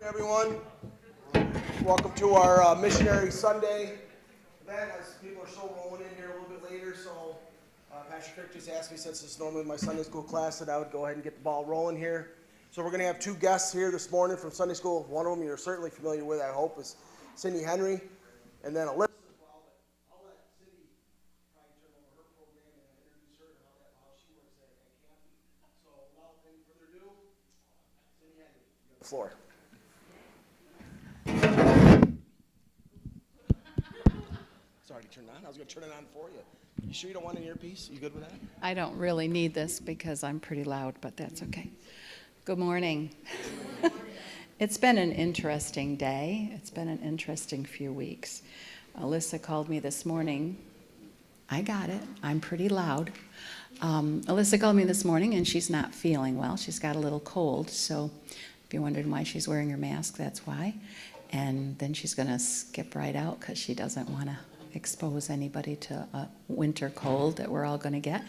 Everyone, welcome to our Missionary Sunday event. As people are still rolling in here a little bit later, so Pastor Kirk just asked me, since it's normally my Sunday school class, that I would go ahead and get the ball rolling here. So we're going to have two guests here this morning from Sunday school. One of them you're certainly familiar with, I hope, is Cindy Henry, and then Alyssa as well. But I'll let Cindy probably turn over her program and introduce her and how she works at camp. So without any further ado, Cindy Henry, you have the floor. Sorry to turn it on. I was going to turn it on for you. You sure you don't want an earpiece? You good with that? I don't really need this because I'm pretty loud, but that's okay. Good morning. It's been an interesting day. It's been an interesting few weeks. Alyssa called me this morning. I got it. I'm pretty loud. Alyssa called me this morning and she's not feeling well. She's got a little cold, so if you're wondering why she's wearing her mask, that's why. And then she's going to skip right out because she doesn't want to expose anybody to a winter cold that we're all going to get.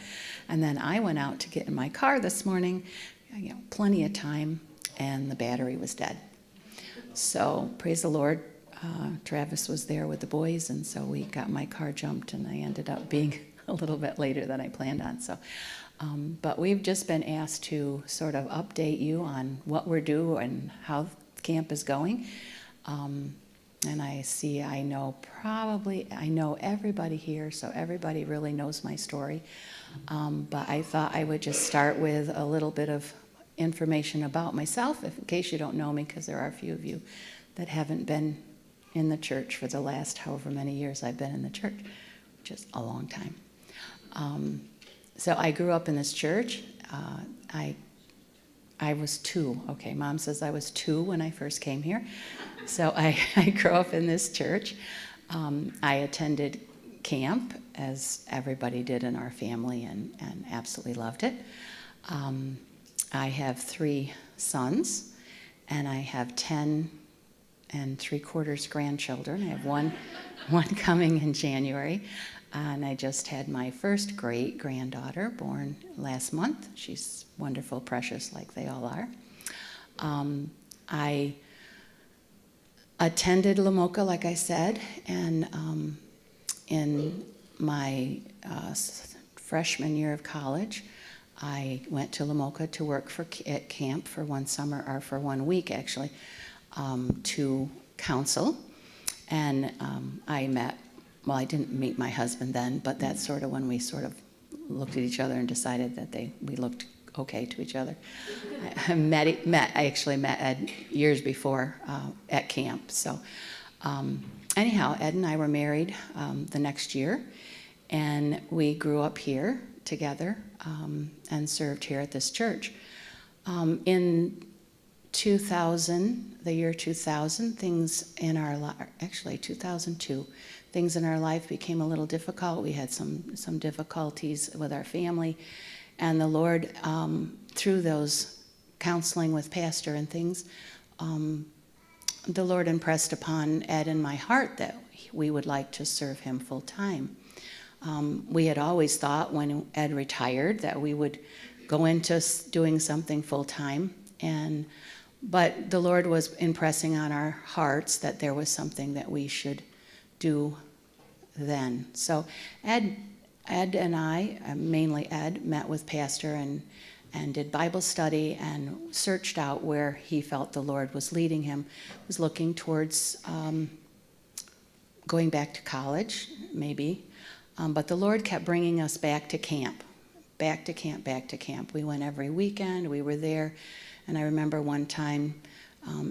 And then I went out to get in my car this morning, plenty of time, and the battery was dead. So praise the Lord, Travis was there with the boys, and so we got my car jumped, and I ended up being a little bit later than I planned on. So, but we've just been asked to sort of update you on what we're doing and how camp is going. And I know everybody here, so everybody really knows my story. But I thought I would just start with a little bit of information about myself, in case you don't know me, because there are a few of you that haven't been in the church for the last however many years I've been in the church, which is a long time. So I grew up in this church. I was 2. Okay, Mom says I was 2 when I first came here. So I grew up in this church. I attended camp, as everybody did in our family, and absolutely loved it. I have 3 sons, and I have 10 3/4 grandchildren. I have one coming in January. And I just had my first great-granddaughter born last month. She's wonderful, precious, like they all are. I attended LaMocha, like I said, and in my freshman year of college, I went to LaMocha to work at camp for one summer, or for 1 week, actually, to counsel. And I didn't meet my husband then, but that's sort of when we sort of looked at each other and decided that we looked okay to each other. I actually met Ed years before at camp. So anyhow, Ed and I were married the next year, and we grew up here together and served here at this church. In 2000, the year 2000, 2002, things in our life became a little difficult. We had some difficulties with our family, and the Lord, through those counseling with Pastor and things, the Lord impressed upon Ed and my heart that we would like to serve him full time. We had always thought when Ed retired that we would go into doing something full time, but the Lord was impressing on our hearts that there was something that we should do then. So Ed and I, mainly Ed, met with Pastor and did Bible study and searched out where he felt the Lord was leading him. He was looking towards going back to college, maybe. But the Lord kept bringing us back to camp. Back to camp. We went every weekend. We were there. And I remember one time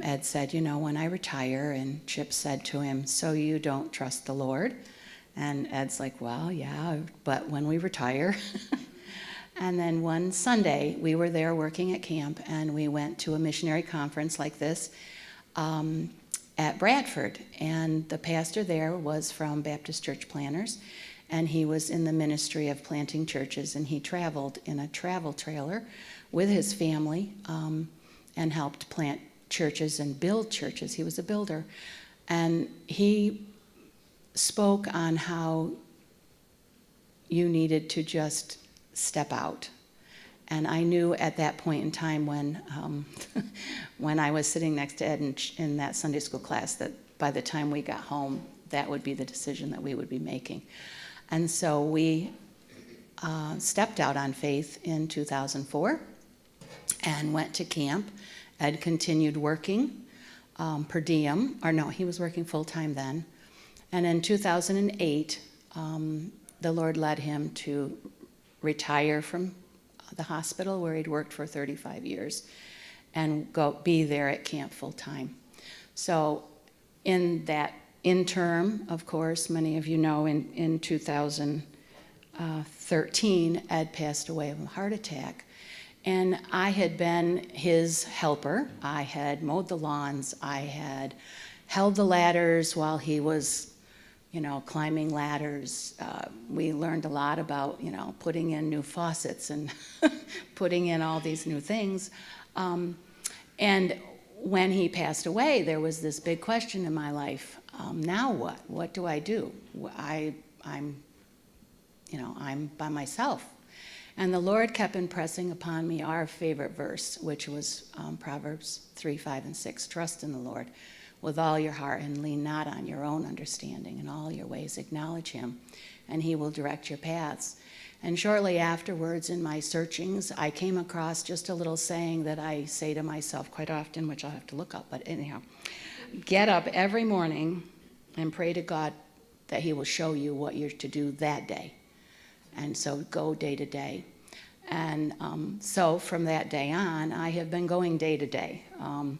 Ed said, when I retire, and Chip said to him, so you don't trust the Lord? And Ed's like, well, yeah, but when we retire. And then one Sunday, we were there working at camp, and we went to a missionary conference like this at Bradford. And the pastor there was from Baptist Church Planters, and he was in the ministry of planting churches, and he traveled in a travel trailer with his family and helped plant churches and build churches. He was a builder. And he spoke on how you needed to just step out And I knew at that point in time when I was sitting next to Ed in that Sunday school class that by the time we got home, that would be the decision that we would be making. And so we stepped out on faith in 2004 and went to camp. Ed continued working per diem, or no, he was working full-time then. And in 2008, the Lord led him to retire from the hospital where he'd worked for 35 years and be there at camp full-time. So in that interim, of course, many of you know, in 2013, Ed passed away of a heart attack. And I had been his helper. I had mowed the lawns. I had held the ladders while he was, climbing ladders. We learned a lot about, putting in new faucets and putting in all these new things. And when he passed away, there was this big question in my life. Now what? What do I do? I'm by myself. And the Lord kept impressing upon me our favorite verse, which was Proverbs 3, 5, and 6. Trust in the Lord with all your heart and lean not on your own understanding. In all your ways acknowledge him, and he will direct your paths. And shortly afterwards, in my searchings, I came across just a little saying that I say to myself quite often, which I'll have to look up, but anyhow, get up every morning and pray to God that he will show you what you're to do that day. And so go day to day. And so from that day on, I have been going day to day. I'm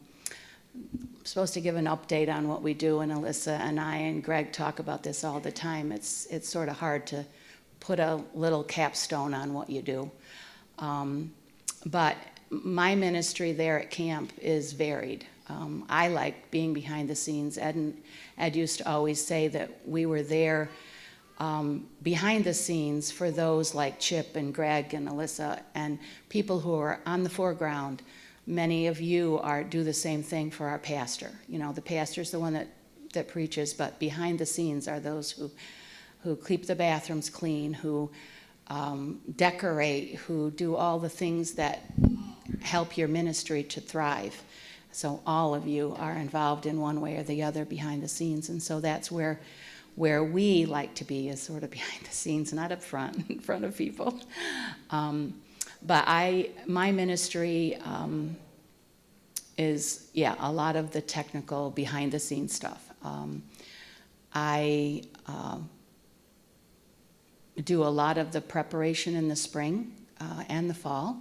supposed to give an update on what we do, and Alyssa and I and Greg talk about this all the time. It's sort of hard to put a little capstone on what you do. But my ministry there at camp is varied. I like being behind the scenes. Ed used to always say that we were there behind the scenes for those like Chip and Greg and Alyssa and people who are on the foreground. Many of you do the same thing for our pastor. The pastor's the one that preaches, but behind the scenes are those who keep the bathrooms clean, who decorate, who do all the things that help your ministry to thrive. So all of you are involved in one way or the other behind the scenes, and so that's where we like to be, is sort of behind the scenes, not up front, in front of people. But my ministry is, a lot of the technical behind the scenes stuff. I do a lot of the preparation in the spring and the fall.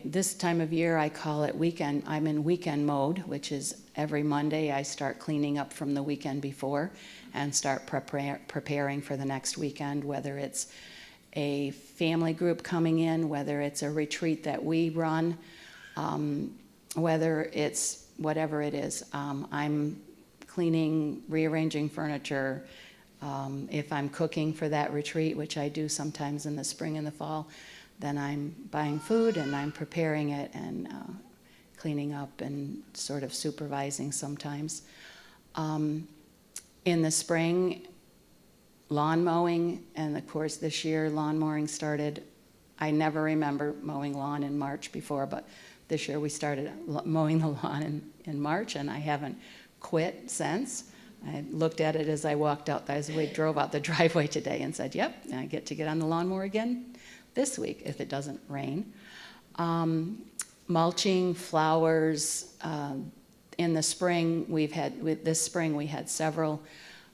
This time of year, I call it weekend. I'm in weekend mode, which is every Monday I start cleaning up from the weekend before and start preparing for the next weekend, whether it's a family group coming in, whether it's a retreat that we run, whether it's whatever it is. I'm cleaning, rearranging furniture. If I'm cooking for that retreat, which I do sometimes in the spring and the fall, then I'm buying food and I'm preparing it and cleaning up and sort of supervising sometimes. In the spring, lawn mowing, and of course this year lawn mowing started. I never remember mowing lawn in March before, but this year we started mowing the lawn in March, and I haven't quit since. I looked at it as I walked out, as we drove out the driveway today, and said, yep, I get to get on the lawnmower again this week if it doesn't rain. Mulching, flowers. In the spring, this spring we had several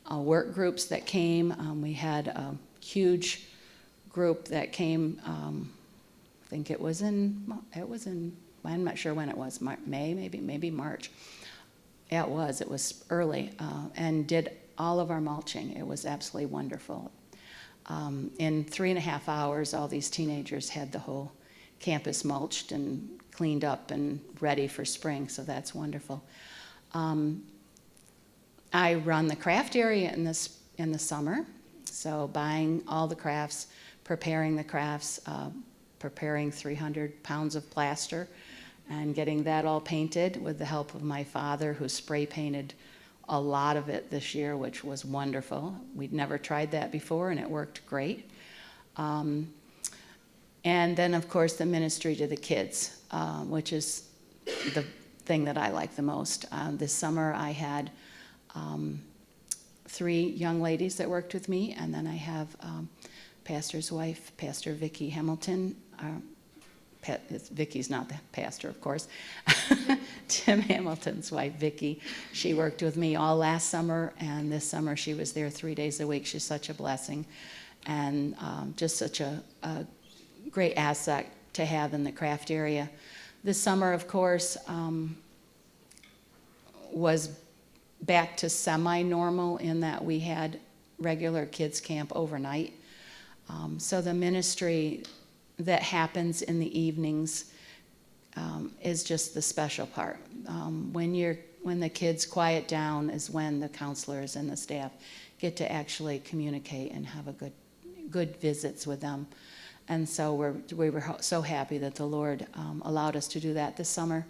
work groups that came. We had a huge group that came, I think it was in, I'm not sure when it was, May, maybe March. Yeah, it was early, and did all of our mulching. It was absolutely wonderful. In 3.5 hours, all these teenagers had the whole campus mulched and cleaned up and ready for spring, so that's wonderful. I run the craft area in the summer, so buying all the crafts, preparing the crafts, preparing 300 pounds of plaster, and getting that all painted with the help of my father, who spray painted a lot of it this year, which was wonderful. We'd never tried that before, and it worked great. And then, of course, the ministry to the kids, which is the thing that I like the most. This summer I had 3 young ladies that worked with me, and then I have pastor's wife, Pastor Vicki Hamilton. Vicki's not the pastor, of course. Tim Hamilton's wife, Vicki. She worked with me all last summer, and this summer she was there 3 days a week. She's such a blessing, and just such a great asset to have in the craft area. This summer, of course, was back to semi-normal in that we had regular kids camp overnight. So the ministry that happens in the evenings is just the special part. When the kids quiet down is when the counselors and the staff get to actually communicate and have a good visits with them. And so we were so happy that the Lord allowed us to do that this summer.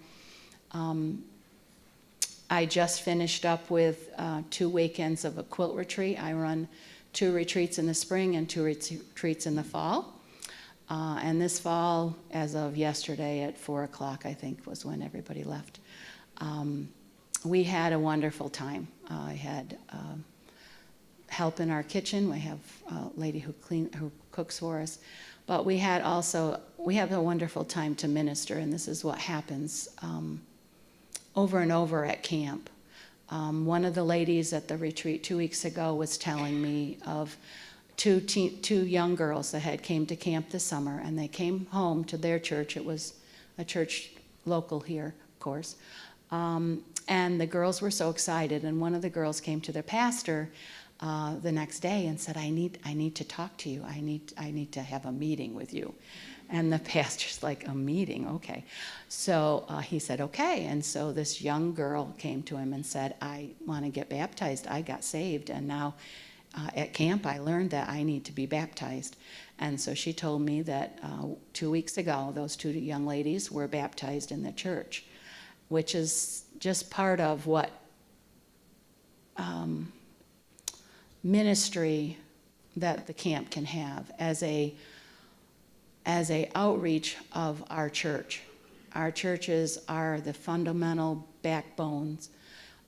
I just finished up with 2 weekends of a quilt retreat. I run 2 retreats in the spring and 2 retreats in the fall. And this fall, as of yesterday at 4 o'clock, I think was when everybody left, we had a wonderful time. I had help in our kitchen. We have a lady who cooks for us. But we have a wonderful time to minister, and this is what happens over and over at camp. One of the ladies at the retreat 2 weeks ago was telling me of two young girls that came to camp this summer, and they came home to their church. It was a church local here, of course. And the girls were so excited, and one of the girls came to their pastor the next day and said, I need to talk to you. I need to have a meeting with you. And the pastor's like, a meeting? Okay. So he said, okay. And so this young girl came to him and said, I want to get baptized. I got saved, and now at camp I learned that I need to be baptized. And so she told me that 2 weeks ago those 2 young ladies were baptized in the church, which is just part of what ministry that the camp can have as a outreach of our church. Our churches are the fundamental backbones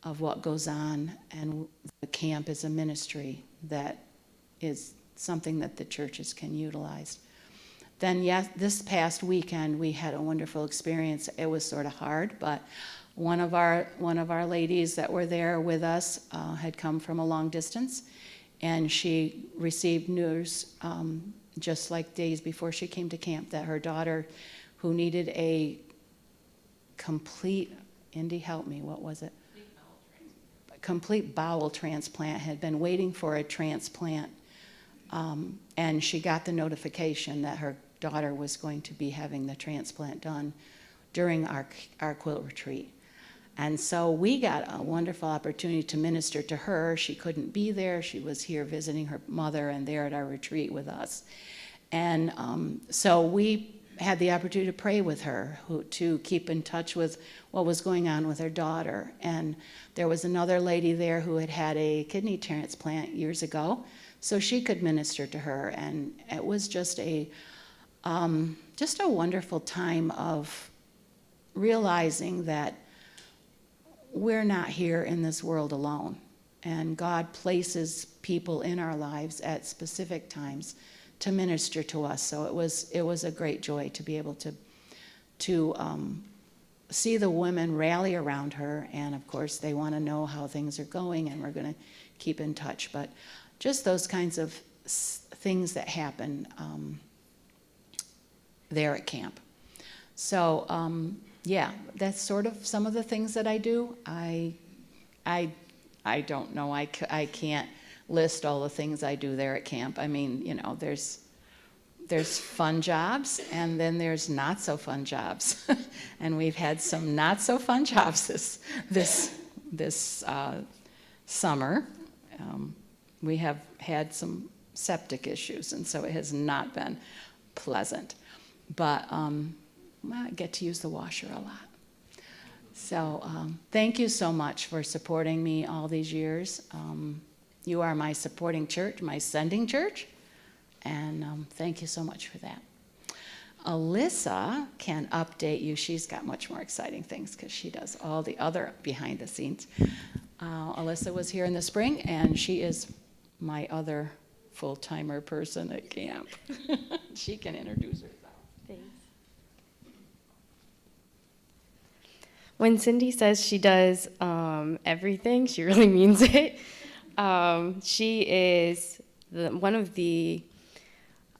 of what goes on, and the camp is a ministry that is something that the churches can utilize. Then, yes, this past weekend we had a wonderful experience. It was sort of hard, but one of our ladies that were there with us had come from a long distance, and she received news just like days before she came to camp that her daughter, who needed a complete, Indy, help me, what was it? Complete bowel transplant, had been waiting for a transplant, and she got the notification that her daughter was going to be having the transplant done during our quilt retreat. And so we got a wonderful opportunity to minister to her. She couldn't be there. She was here visiting her mother and there at our retreat with us. And so we had the opportunity to pray with her, to keep in touch with what was going on with her daughter. And there was another lady there who had had a kidney transplant years ago, so she could minister to her. And it was just a wonderful time of realizing that we're not here in this world alone, and God places people in our lives at specific times to minister to us. So it was a great joy to be able to see the women rally around her, and of course they want to know how things are going, and we're going to keep in touch. But just those kinds of things that happen there at camp. So yeah, that's sort of some of the things that I do. I don't know. I can't list all the things I do there at camp. I mean, you know, there's fun jobs, and then there's not so fun jobs, and we've had some not so fun jobs this summer. We have had some septic issues, and so it has not been pleasant. But I get to use the washer a lot. So thank you so much for supporting me all these years. You are my supporting church, my sending church, and thank you so much for that. Alyssa can update you. She's got much more exciting things because she does all the other behind the scenes. Alyssa was here in the spring, and she is my other full-timer person at camp. She can introduce herself. Thanks. When Cindy says she does everything, she really means it. She is one of the,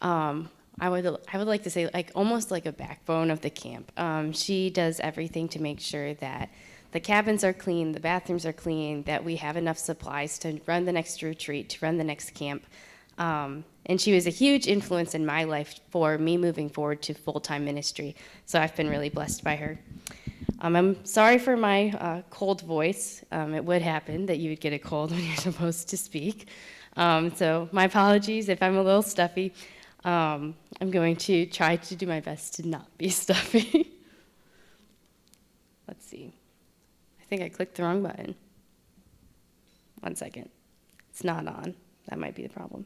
I would like to say, like almost like a backbone of the camp. She does everything to make sure that the cabins are clean, the bathrooms are clean, that we have enough supplies to run the next retreat, to run the next camp. And she was a huge influence in my life for me moving forward to full-time ministry. So I've been really blessed by her. I'm sorry for my cold voice. It would happen that you would get a cold when you're supposed to speak. So my apologies if I'm a little stuffy. I'm going to try to do my best to not be stuffy. Let's see. I think I clicked the wrong button. 1 second. It's not on. That might be the problem.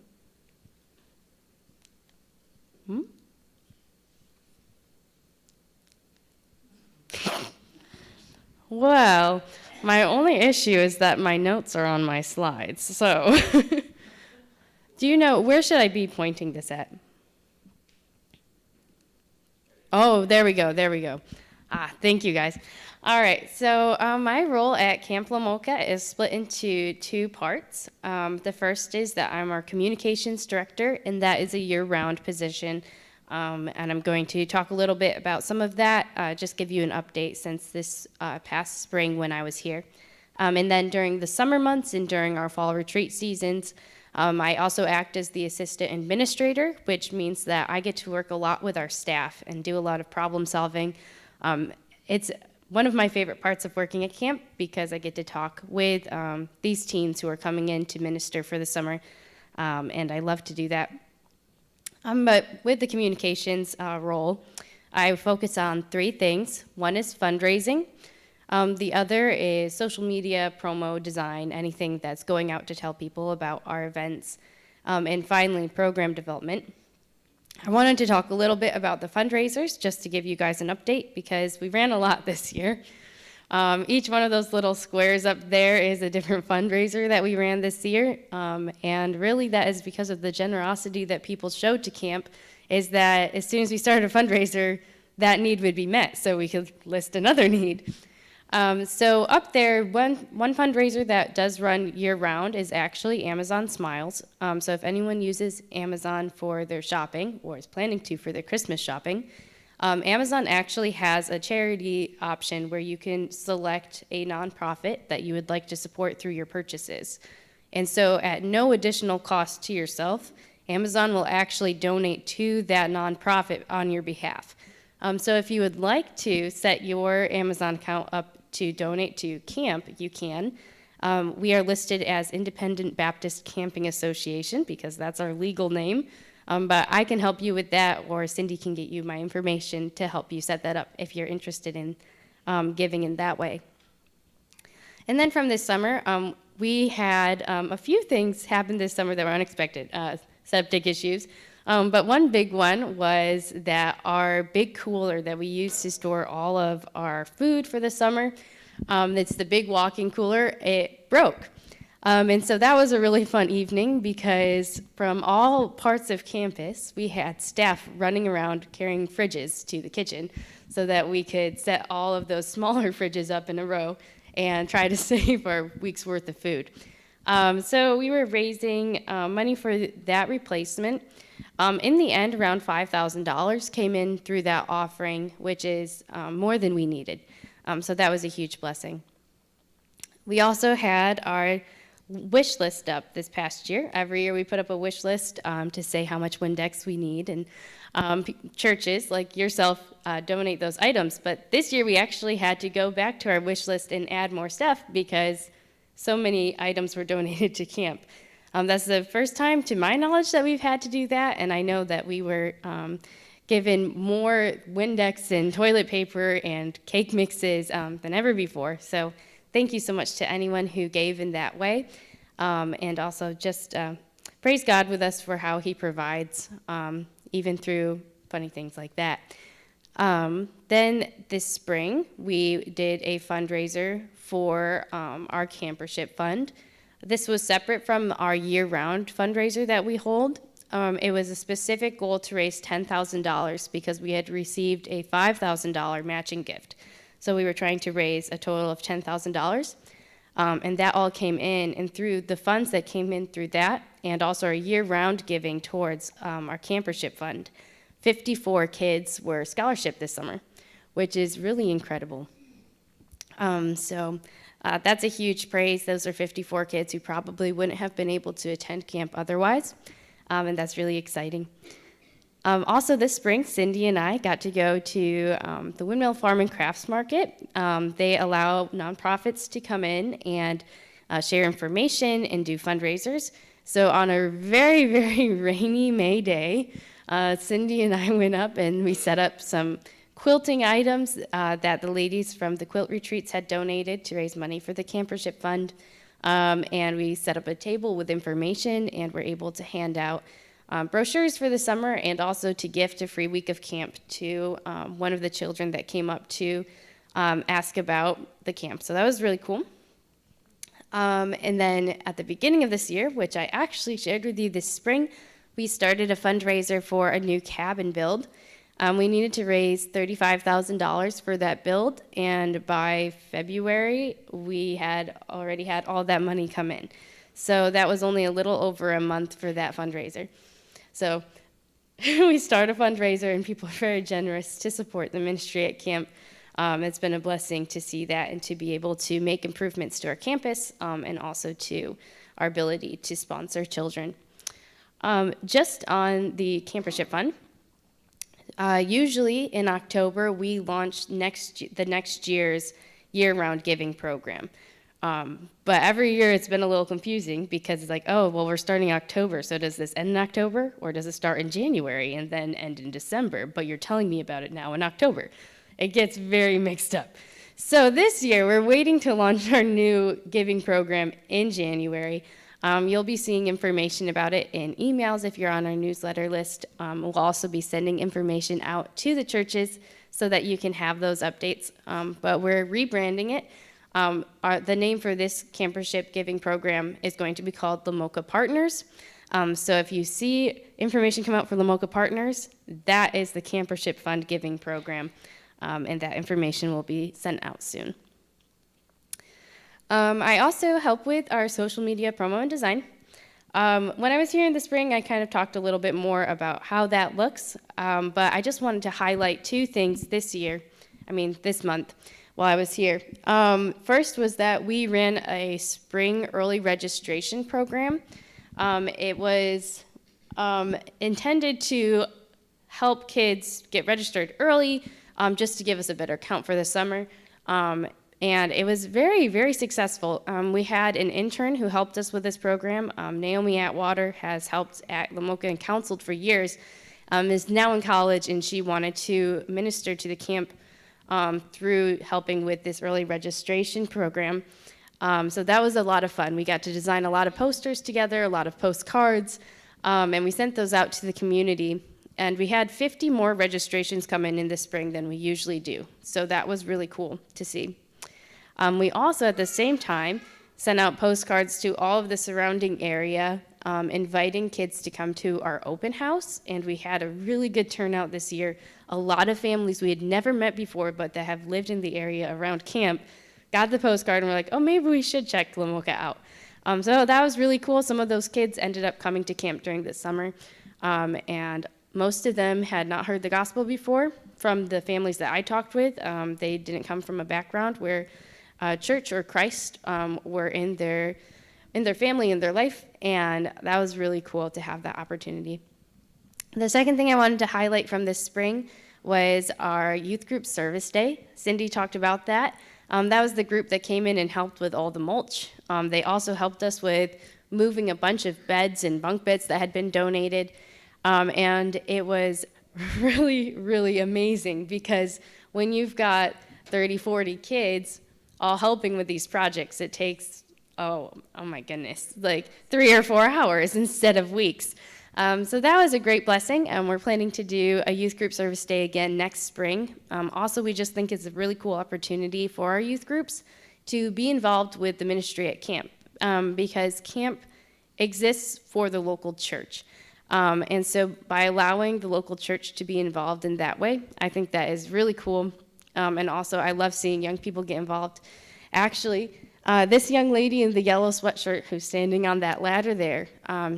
Well, my only issue is that my notes are on my slides. So, do you know, where should I be pointing this at? Oh, there we go. Thank you, guys. All right, so my role at Camp Lamoka is split into 2 parts. The first is that I'm our communications director, and that is a year-round position. And I'm going to talk a little bit about some of that, just give you an update since this past spring when I was here. And then during the summer months and during our fall retreat seasons, I also act as the assistant administrator, which means that I get to work a lot with our staff and do a lot of problem solving. It's one of my favorite parts of working at camp because I get to talk with these teens who are coming in to minister for the summer, and I love to do that. But with the communications role, I focus on 3 things. One is fundraising. The other is social media, promo, design, anything that's going out to tell people about our events. And finally, program development. I wanted to talk a little bit about the fundraisers, just to give you guys an update, because we ran a lot this year. Each one of those little squares up there is a different fundraiser that we ran this year. And really that is because of the generosity that people showed to camp, is that as soon as we started a fundraiser, that need would be met, so we could list another need. So up there, one fundraiser that does run year-round is actually Amazon Smiles. So if anyone uses Amazon for their shopping, or is planning to for their Christmas shopping, Amazon actually has a charity option where you can select a nonprofit that you would like to support through your purchases. And so at no additional cost to yourself, Amazon will actually donate to that nonprofit on your behalf. So if you would like to set your Amazon account up to donate to camp, you can. We are listed as Independent Baptist Camping Association because that's our legal name. But I can help you with that, or Cindy can get you my information to help you set that up if you're interested in giving in that way. And then from this summer, we had a few things happen this summer that were unexpected, septic issues. But one big one was that our big cooler that we use to store all of our food for the summer, it's the big walk-in cooler, it broke. And so that was a really fun evening because from all parts of campus, we had staff running around carrying fridges to the kitchen so that we could set all of those smaller fridges up in a row and try to save our week's worth of food. So we were raising money for that replacement. In the end, around $5,000 came in through that offering, which is more than we needed. So that was a huge blessing. We also had our wish list up this past year. Every year we put up a wish list to say how much Windex we need, and churches like yourself donate those items. But this year we actually had to go back to our wish list and add more stuff because so many items were donated to camp. That's the first time, to my knowledge, that we've had to do that, and I know that we were given more Windex and toilet paper and cake mixes than ever before. So thank you so much to anyone who gave in that way, and also just praise God with us for how he provides, even through funny things like that. Then this spring, we did a fundraiser for our campership fund. This was separate from our year-round fundraiser that we hold. It was a specific goal to raise $10,000 because we had received a $5,000 matching gift. So we were trying to raise a total of $10,000. And that all came in, and through the funds that came in through that, and also our year-round giving towards our campership fund, 54 kids were scholarship this summer, which is really incredible. So that's a huge praise. Those are 54 kids who probably wouldn't have been able to attend camp otherwise, and that's really exciting. Also this spring, Cindy and I got to go to the Windmill Farm and Crafts Market. They allow nonprofits to come in and share information and do fundraisers. So on a very, very rainy May day, Cindy and I went up and we set up some quilting items that the ladies from the quilt retreats had donated to raise money for the campership fund. And we set up a table with information and were able to hand out brochures for the summer and also to gift a free week of camp to one of the children that came up to ask about the camp. So that was really cool. And then at the beginning of this year, which I actually shared with you this spring, we started a fundraiser for a new cabin build. We needed to raise $35,000 for that build, and by February, we had already had all that money come in. So that was only a little over a month for that fundraiser. So we start a fundraiser, and people are very generous to support the ministry at camp. It's been a blessing to see that and to be able to make improvements to our campus and also to our ability to sponsor children. Just on the campership fund, usually in October, we launch the next year's year-round giving program. But every year it's been a little confusing because it's like, oh, well, we're starting October, so does this end in October, or does it start in January and then end in December? But you're telling me about it now in October. It gets very mixed up. So this year, we're waiting to launch our new giving program in January. You'll be seeing information about it in emails if you're on our newsletter list. We'll also be sending information out to the churches so that you can have those updates. But we're rebranding it. The name for this campership giving program is going to be called LaMocha Partners. So if you see information come out for LaMocha Partners, that is the campership fund giving program, and that information will be sent out soon. I also help with our social media promo and design. When I was here in the spring, I kind of talked a little bit more about how that looks, but I just wanted to highlight two things this month while I was here. First was that we ran a spring early registration program. It was intended to help kids get registered early, just to give us a better count for the summer. And it was very, very successful. We had an intern who helped us with this program. Naomi Atwater has helped at LaMocha and counseled for years, is now in college, and she wanted to minister to the camp through helping with this early registration program. So that was a lot of fun. We got to design a lot of posters together, a lot of postcards, and we sent those out to the community. And we had 50 more registrations come in the spring than we usually do. So that was really cool to see. We also, at the same time, sent out postcards to all of the surrounding area, inviting kids to come to our open house, and we had a really good turnout this year. A lot of families we had never met before, but that have lived in the area around camp, got the postcard and were like, oh, maybe we should check LaMocha out. So that was really cool. Some of those kids ended up coming to camp during the summer, and most of them had not heard the gospel before from the families that I talked with. They didn't come from a background where church or Christ were in their family, in their life, and that was really cool to have that opportunity. The second thing I wanted to highlight from this spring was our youth group service day. Cindy talked about that. That was the group that came in and helped with all the mulch. They also helped us with moving a bunch of beds and bunk beds that had been donated, and it was really, really amazing because when you've got 30, 40 kids all helping with these projects, it takes, oh my goodness, like 3 or 4 hours instead of weeks. So that was a great blessing. We're planning to do a youth group service day again next spring. Also, we just think it's a really cool opportunity for our youth groups to be involved with the ministry at camp, because camp exists for the local church. And so by allowing the local church to be involved in that way, I think that is really cool. And also, I love seeing young people get involved. Actually, this young lady in the yellow sweatshirt who's standing on that ladder there,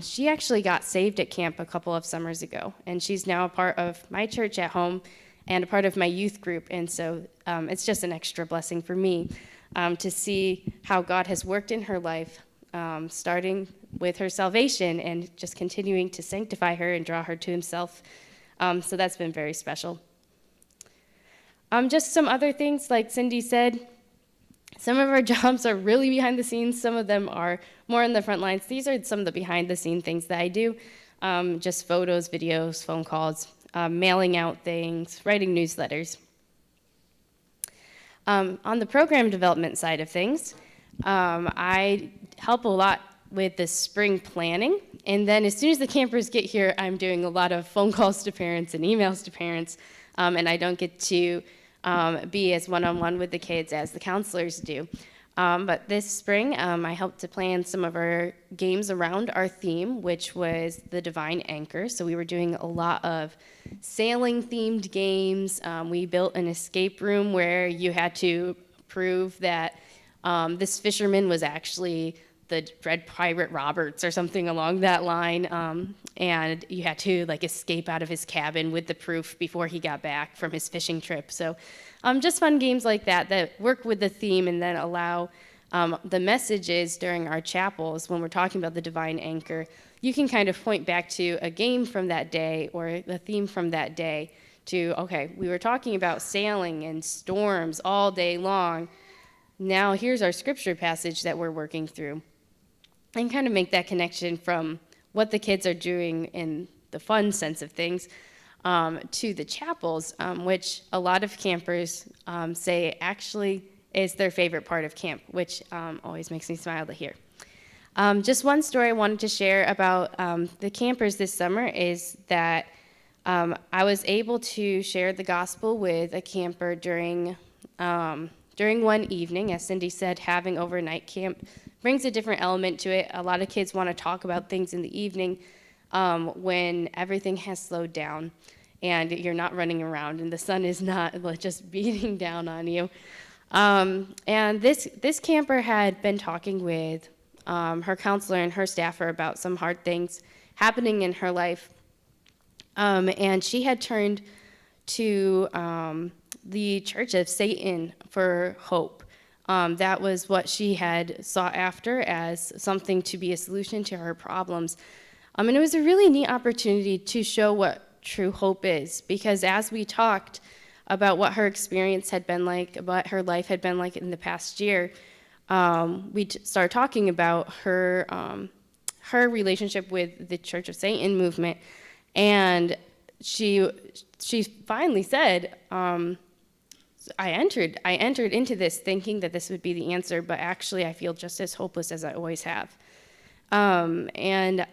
she actually got saved at camp a couple of summers ago, and she's now a part of my church at home and a part of my youth group. And so it's just an extra blessing for me to see how God has worked in her life, starting with her salvation and just continuing to sanctify her and draw her to himself. So that's been very special. Just some other things, like Cindy said, some of our jobs are really behind the scenes. Some of them are more in the front lines. These are some of the behind the scene things that I do. Just photos, videos, phone calls, mailing out things, writing newsletters. On the program development side of things, I help a lot with the spring planning. And then as soon as the campers get here, I'm doing a lot of phone calls to parents and emails to parents. And I don't get to be as one-on-one with the kids as the counselors do. But this spring, I helped to plan some of our games around our theme, which was the Divine Anchor. So we were doing a lot of sailing-themed games. We built an escape room where you had to prove that this fisherman was actually the Dread Pirate Roberts or something along that line. And you had to escape out of his cabin with the proof before he got back from his fishing trip. So just fun games like that work with the theme and then allow the messages during our chapels when we're talking about the Divine Anchor. You can kind of point back to a game from that day or the theme from that day to, okay, we were talking about sailing and storms all day long. Now here's our scripture passage that we're working through. And kind of make that connection from what the kids are doing in the fun sense of things to the chapels, which a lot of campers say actually is their favorite part of camp, which always makes me smile to hear. Just one story I wanted to share about the campers this summer is that I was able to share the gospel with a camper during one evening. As Cindy said, having overnight camp brings a different element to it. A lot of kids want to talk about things in the evening when everything has slowed down and you're not running around and the sun is not just beating down on you. And this camper had been talking with her counselor and her staffer about some hard things happening in her life. And she had turned to the Church of Satan for hope. That was what she had sought after as something to be a solution to her problems. And it was a really neat opportunity to show what true hope is, because as we talked about what her experience had been like, what her life had been like in the past year, we started talking about her relationship with the Church of Satan movement, and she finally said, I entered into this thinking that this would be the answer, but actually I feel just as hopeless as I always have. And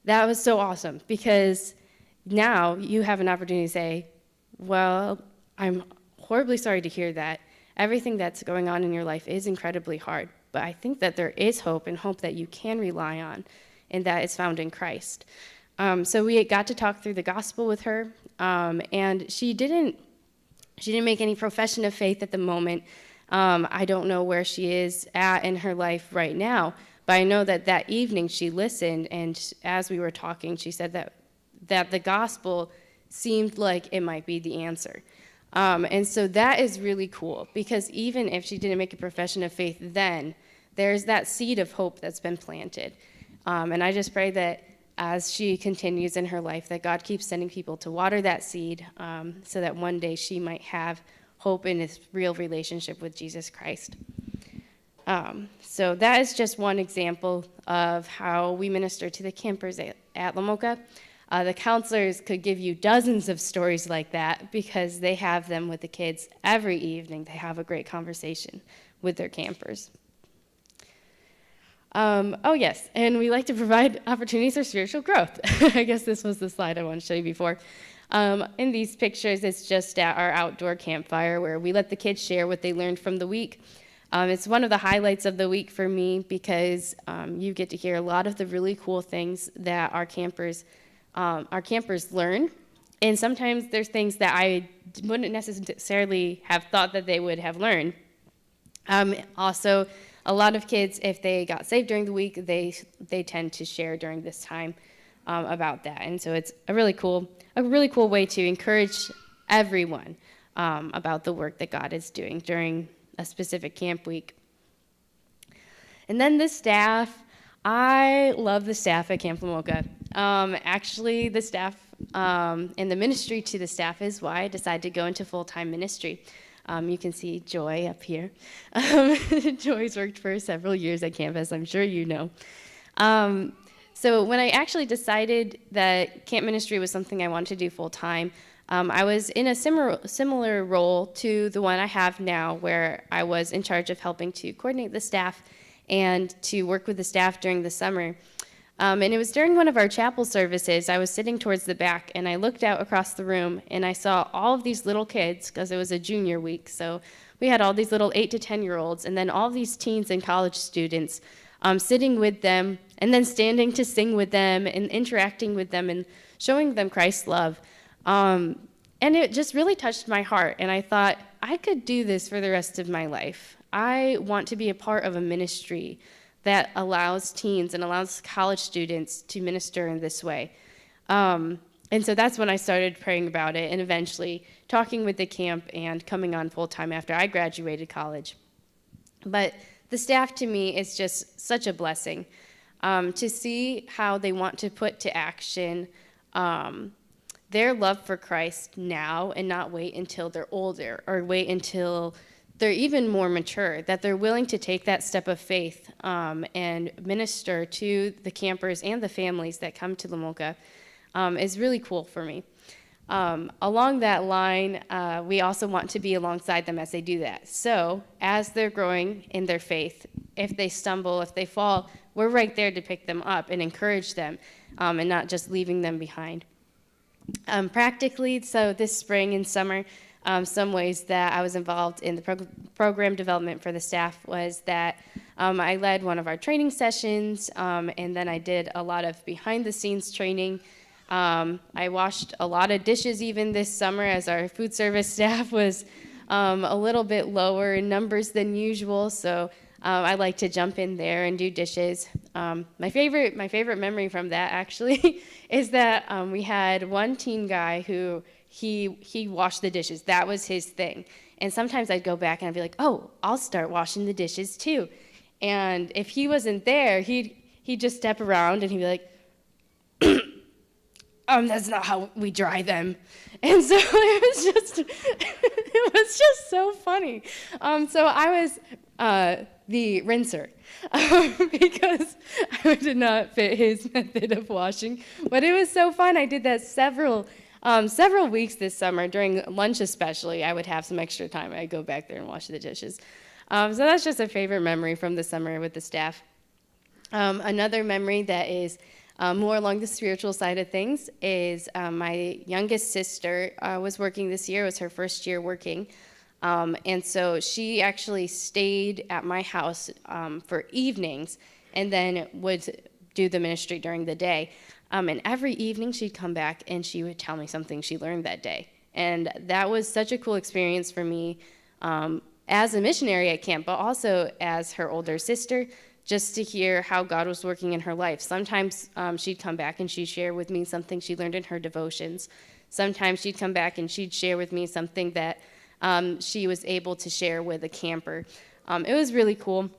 that was so awesome, because now you have an opportunity to say, well, I'm horribly sorry to hear that. Everything that's going on in your life is incredibly hard, but I think that there is hope, and hope that you can rely on, and that is found in Christ. So we got to talk through the gospel with her, and she didn't make any profession of faith at the moment. I don't know where she is at in her life right now, but I know that evening she listened, and as we were talking, she said that the gospel seemed like it might be the answer. And so that is really cool, because even if she didn't make a profession of faith then, there's that seed of hope that's been planted. And I just pray that as she continues in her life, that God keeps sending people to water that seed, so that one day she might have hope in this real relationship with Jesus Christ. So that is just one example of how we minister to the campers at Lamoka. The counselors could give you dozens of stories like that, because they have them with the kids every evening. They have a great conversation with their campers. Oh, yes, and we like to provide opportunities for spiritual growth. I guess this was the slide I wanted to show you before. In these pictures, it's just at our outdoor campfire where we let the kids share what they learned from the week. It's one of the highlights of the week for me because you get to hear a lot of the really cool things that our campers learn. And sometimes there's things that I wouldn't necessarily have thought that they would have learned. Also, a lot of kids, if they got saved during the week, they tend to share during this time about that. And so it's a really cool way to encourage everyone about the work that God is doing during a specific camp week. And then the staff. I love the staff at Camp Lamoka. Actually, the staff and the ministry to the staff is why I decided to go into full-time ministry. You can see Joy up here. Joy's worked for several years at campus, I'm sure you know. So when I actually decided that camp ministry was something I wanted to do full-time, I was in a similar role to the one I have now, where I was in charge of helping to coordinate the staff and to work with the staff during the summer. And it was during one of our chapel services. I was sitting towards the back, and I looked out across the room, and I saw all of these little kids, because it was a junior week, so we had all these little 8 to 10-year-olds, and then all these teens and college students sitting with them, and then standing to sing with them, and interacting with them, and showing them Christ's love. And it just really touched my heart, and I thought, I could do this for the rest of my life. I want to be a part of a ministry that allows teens and allows college students to minister in this way. And so that's when I started praying about it and eventually talking with the camp and coming on full-time after I graduated college. But the staff to me is just such a blessing to see how they want to put to action their love for Christ now and not wait until they're older or wait until they're even more mature, that they're willing to take that step of faith and minister to the campers and the families that come to Lamoka is really cool for me. Along that line, we also want to be alongside them as they do that. So as they're growing in their faith, if they stumble, if they fall, we're right there to pick them up and encourage them and not just leaving them behind. Practically, so this spring and summer, some ways that I was involved in the program development for the staff was that I led one of our training sessions, and then I did a lot of behind-the-scenes training. I washed a lot of dishes even this summer as our food service staff was a little bit lower in numbers than usual, so I like to jump in there and do dishes. My favorite memory from that actually is that we had one teen guy who he washed the dishes. That was his thing. And sometimes I'd go back and I'd be like, oh, I'll start washing the dishes too. And if he wasn't there, he'd just step around and he'd be like, that's not how we dry them. And so it was just so funny. So I was the rinser because I did not fit his method of washing. But it was so fun. I did that several weeks this summer, during lunch especially. I would have some extra time. I'd go back there and wash the dishes. So that's just a favorite memory from the summer with the staff. Another memory that is more along the spiritual side of things is my youngest sister was working this year. It was her first year working. And so she actually stayed at my house for evenings and then would do the ministry during the day. And every evening she'd come back and she would tell me something she learned that day. And that was such a cool experience for me as a missionary at camp, but also as her older sister, just to hear how God was working in her life. Sometimes she'd come back and she'd share with me something she learned in her devotions. Sometimes she'd come back and she'd share with me something that she was able to share with a camper. It was really cool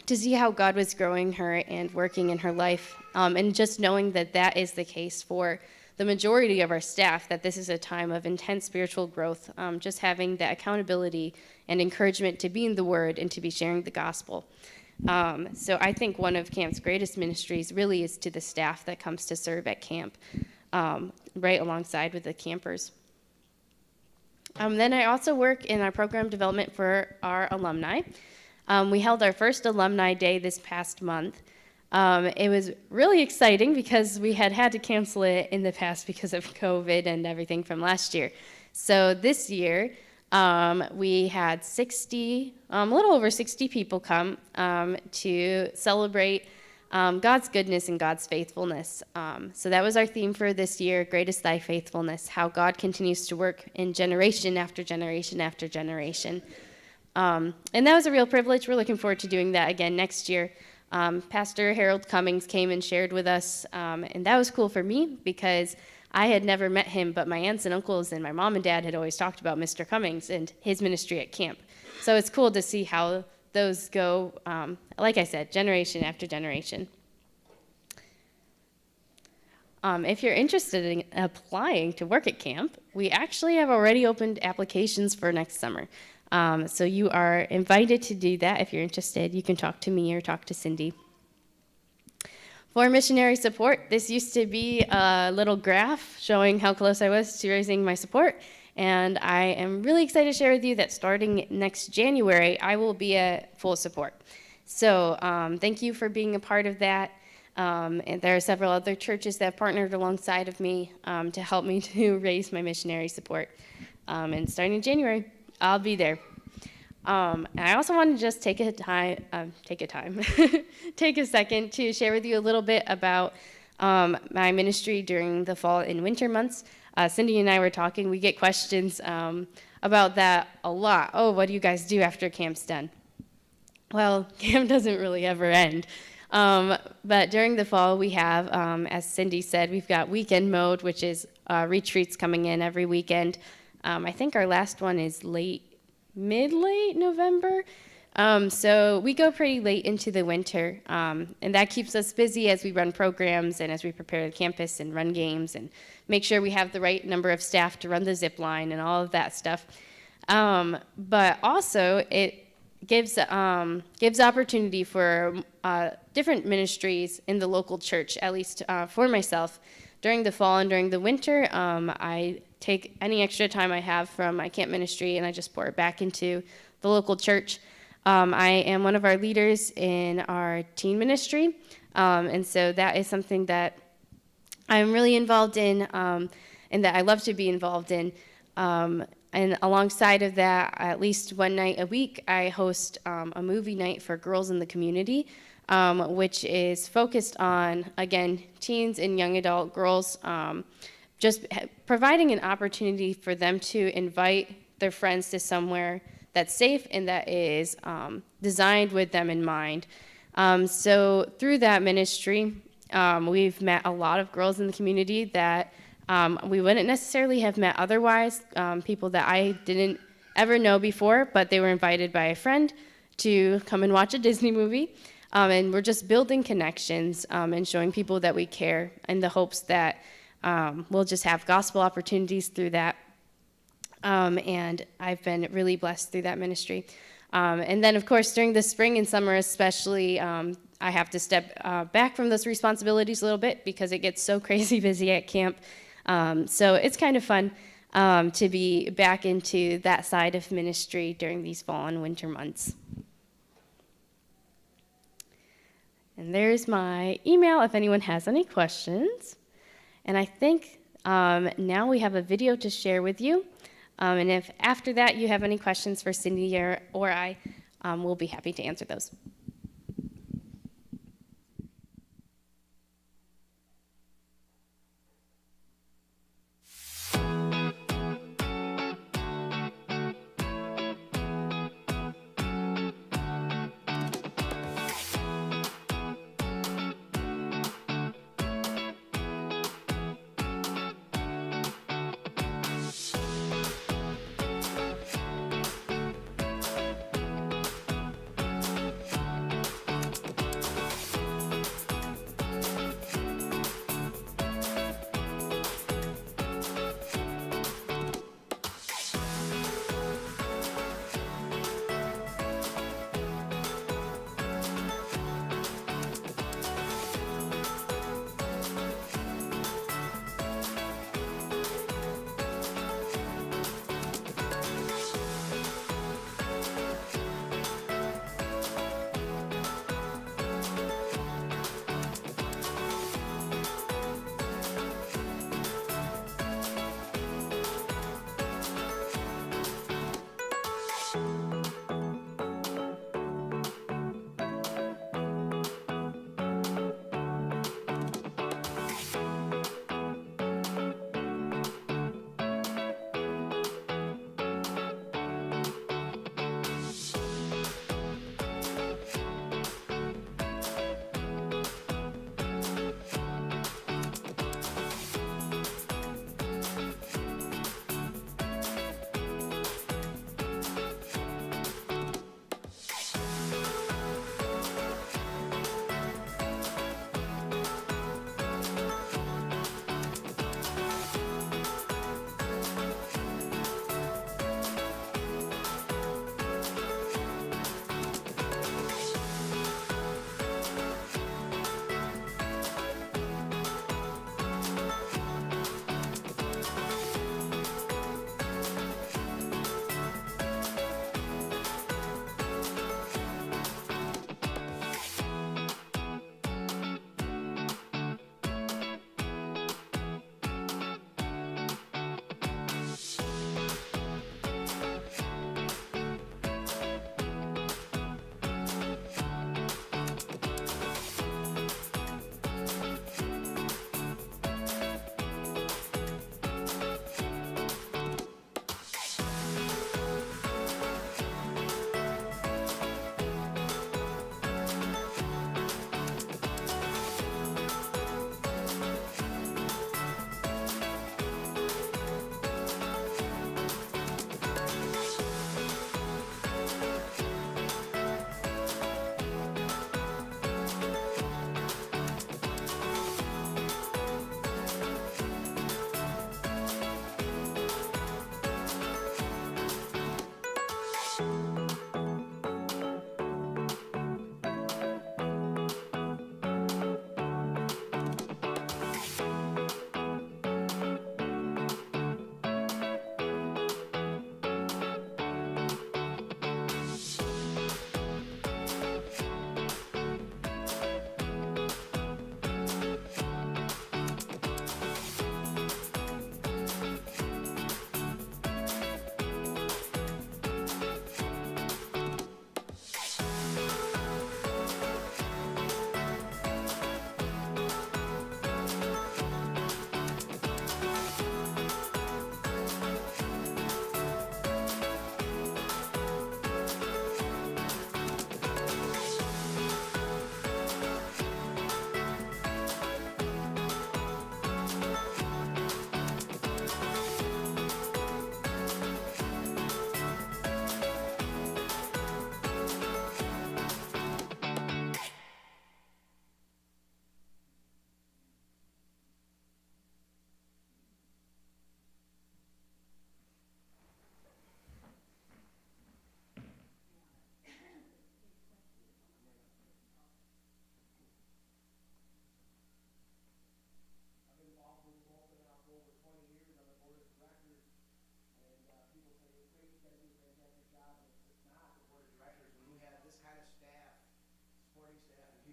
to see how God was growing her and working in her life, and just knowing that that is the case for the majority of our staff, that this is a time of intense spiritual growth, just having that accountability and encouragement to be in the Word and to be sharing the gospel. So I think one of camp's greatest ministries really is to the staff that comes to serve at camp, right alongside with the campers. Then I also work in our program development for our alumni. We held our first Alumni Day this past month. It was really exciting because we had to cancel it in the past because of COVID and everything from last year. So this year, we had a little over 60 people come to celebrate God's goodness and God's faithfulness. So that was our theme for this year, Great is Thy Faithfulness, how God continues to work in generation after generation after generation. And that was a real privilege. We're looking forward to doing that again next year. Pastor Harold Cummings came and shared with us, and that was cool for me because I had never met him, but my aunts and uncles and my mom and dad had always talked about Mr. Cummings and his ministry at camp. So it's cool to see how those go, like I said, generation after generation. If you're interested in applying to work at camp, we actually have already opened applications for next summer. So you are invited to do that. If you're interested, you can talk to me or talk to Cindy. For missionary support, this used to be a little graph showing how close I was to raising my support. And I am really excited to share with you that starting next January, I will be at full support. So thank you for being a part of that. And there are several other churches that have partnered alongside of me to help me to raise my missionary support. And starting in January, I'll be there. And I also want to just take a second to share with you a little bit about my ministry during the fall and winter months. Cindy and I were talking. We get questions about that a lot. Oh, what do you guys do after camp's done? Well, camp doesn't really ever end. But during the fall, we have, as Cindy said, we've got weekend mode, which is retreats coming in every weekend. I think our last one is mid-late November. So we go pretty late into the winter, and that keeps us busy as we run programs and as we prepare the campus and run games and make sure we have the right number of staff to run the zip line and all of that stuff. But also it gives opportunity for different ministries in the local church, at least for myself. During the fall and during the winter, I take any extra time I have from my camp ministry and I just pour it back into the local church. I am one of our leaders in our teen ministry, and so that is something that I'm really involved in and that I love to be involved in. And alongside of that, at least one night a week, I host a movie night for girls in the community, which is focused on, again, teens and young adult girls, just providing an opportunity for them to invite their friends to somewhere that's safe and that is designed with them in mind. So through that ministry, we've met a lot of girls in the community that we wouldn't necessarily have met otherwise, people that I didn't ever know before, but they were invited by a friend to come and watch a Disney movie. And we're just building connections and showing people that we care in the hopes that we'll just have gospel opportunities through that. And I've been really blessed through that ministry. And then, of course, during the spring and summer especially, I have to step back from those responsibilities a little bit because it gets so crazy busy at camp. So it's kind of fun to be back into that side of ministry during these fall and winter months. And there's my email if anyone has any questions. And I think now we have a video to share with you. And if after that you have any questions for Cindy or I, we'll be happy to answer those.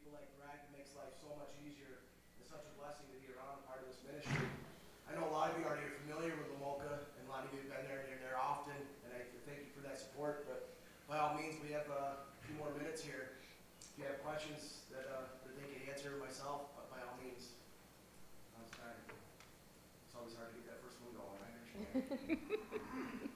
people like Greg. It makes life so much easier. It's such a blessing to be around part of this ministry. I know a lot of you already are familiar with Lamoka, and a lot of you have been there and you're there often, and I thank you for that support. But by all means, we have a few more minutes here. If you have questions that they can answer myself, but by all means, it's always hard to get that first one going, I understand.